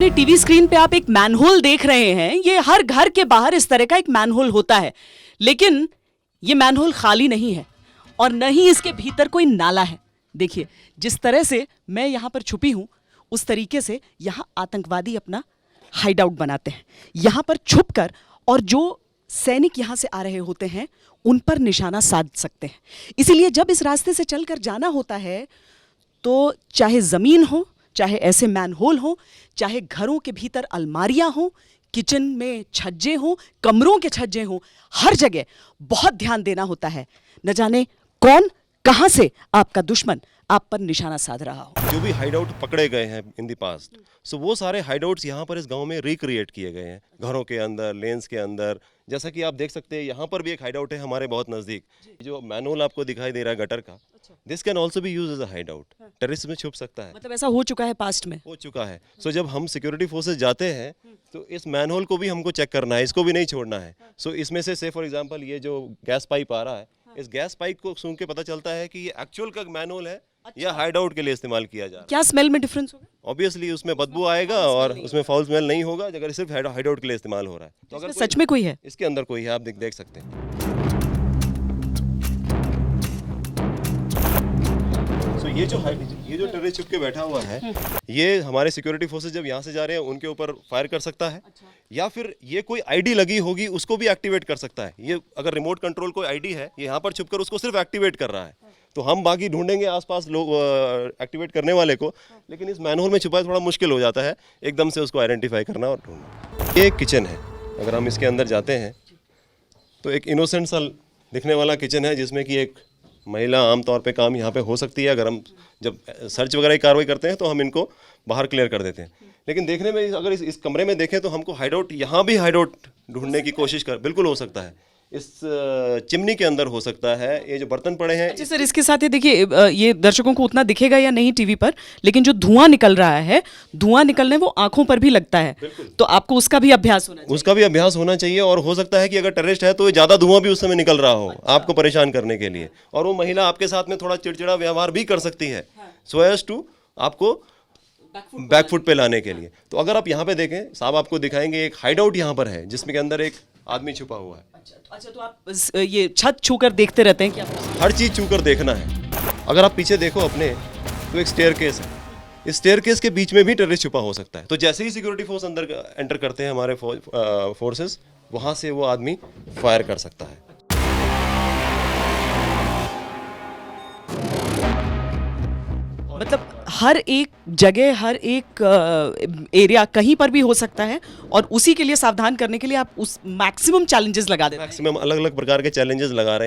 TV screen पे आप एक मैनहोल देख रहे हैं। ये हर घर के बाहर इस तरह का एक मैनहोल होता है, लेकिन ये मैनहोल खाली नहीं है और न ही इसके भीतर कोई नाला है। देखिए, जिस तरह से मैं यहाँ पर छुपी हूँ, उस तरीके से यहाँ आतंकवादी अपना हाइड आउट बनाते हैं। यहाँ पर छुपकर और जो सैनिक यहाँ से आ रहे होते हैं उन पर निशाना साध सकते हैं। इसीलिए जब इस रास्ते से चलकर जाना होता है तो चाहे ज़मीन हो, चाहे ऐसे मैनहोल हो, चाहे घरों के भीतर अलमारियां हो, किचन में छज्जे हो, कमरों के छज्जे हो, हर जगह बहुत ध्यान देना होता है। न जाने कौन कहां से आपका दुश्मन आप पर निशाना साध रहा हो। जो भी हाइडआउट पकड़े गए हैं इन द पास्ट, सो वो सारे हाइडआउट्स यहाँ पर इस गांव में रिक्रिएट किए गए हैं, घरों के अंदर, लेन्स के अंदर। जैसा कि आप देख सकते हैं, यहाँ पर भी एक हाइडआउट है हमारे बहुत नज़दीक। जो मैनहोल आपको दिखाई दे रहा है गटर का, this can also be use as a hideout. Terrace में छुप सकता है, मतलब ऐसा हो चुका है पास्ट में, हो चुका है। सो जब हम सिक्योरिटी फोर्सेस जाते हैं तो इस मैनहोल को भी हमको चेक करना है, इसको भी नहीं छोड़ना है। सो इसमें से फॉर एग्जांपल ये जो गैस पाइप आ रहा है, इस गैस पाइप को सूंघ के पता चलता है कि ये एक्चुअल का मैनहोल है या हाइडआउट के लिए इस्तेमाल किया जा रहा है। क्या स्मेल में डिफरेंस होगा? ऑब्वियसली उसमें बदबू आएगा और उसमें फाउल स्मेल नहीं होगा अगर सिर्फ हाइडआउट के लिए इस्तेमाल हो रहा है। तो अगर सच में कोई है, इसके अंदर कोई है, आप देख सकते हैं। सो ये जो टेररिस्ट छुप के बैठा हुआ है, ये हमारे सिक्योरिटी फोर्सेस जब यहाँ से जा रहे हैं उनके ऊपर फायर कर सकता है। या फिर ये कोई आईडी लगी होगी उसको भी एक्टिवेट कर सकता है। ये अगर रिमोट कंट्रोल कोई आईडी है, ये यहाँ पर छुपकर उसको सिर्फ एक्टिवेट कर रहा है, तो हम बाकी ढूंढेंगे आसपास लोग एक्टिवेट करने वाले को, लेकिन इस मैनहोल में छुपा थोड़ा मुश्किल हो जाता है एकदम से उसको आइडेंटिफाई करना और ढूंढना। ये एक किचन है, अगर हम इसके अंदर जाते हैं तो एक इनोसेंट सा दिखने वाला किचन है जिसमें कि एक महिला आमतौर पे काम यहाँ पे हो सकती है। अगर हम जब सर्च वगैरह की कार्रवाई करते हैं तो हम इनको बाहर क्लियर कर देते हैं, लेकिन देखने में अगर इस कमरे में देखें तो हमको हाइडआउट, यहाँ भी हाइडआउट ढूंढने की कोशिश बिल्कुल हो सकता है। इस चिमनी के अंदर हो सकता है, ये जो बर्तन पड़े हैं। अच्छा सर, इसके साथ ये देखिए, ये दर्शकों को उतना दिखेगा या नहीं टीवी पर, लेकिन जो धुआं निकल रहा है, धुआं निकलने वो आंखों पर भी लगता है, तो आपको उसका भी अभ्यास होना चाहिए। उसका भी अभ्यास होना चाहिए और हो सकता है कि अगर टेररिस्ट है तो ज़्यादा धुआं भी उस समय निकल रहा हो आपको परेशान करने के लिए, और वो महिला आपके साथ में थोड़ा चिड़चिड़ा व्यवहार भी कर सकती है सो एज टू आपको बैकफुट पे लाने के लिए। तो अगर आप यहाँ पे देखें, साहब आपको दिखाएंगे एक हाइडआउट यहाँ पर है जिसमें के अंदर एक आदमी छुपा हुआ है। अच्छा, तो आप ये छत छूकर देखते रहते हैं क्या? हर चीज़ छूकर देखना है। अगर आप पीछे देखो अपने, तो एक स्टेयरकेस है, इस स्टेयरकेस के बीच में भी टेररिस्ट छुपा हो सकता है। तो जैसे ही सिक्योरिटी फोर्स अंदर एंटर करते हैं हमारे फोर्सेस, वहाँ से वो आदमी फायर कर सकता है। मतलब हर एक जगह, हर एक एरिया कहीं पर भी हो सकता है, और उसी के लिए सावधान करने के लिए आप उस मैक्सिमम चैलेंजेस लगा देते हैं। मैक्सिमम अलग अलग प्रकार के चैलेंजेस लगा रहे हैं।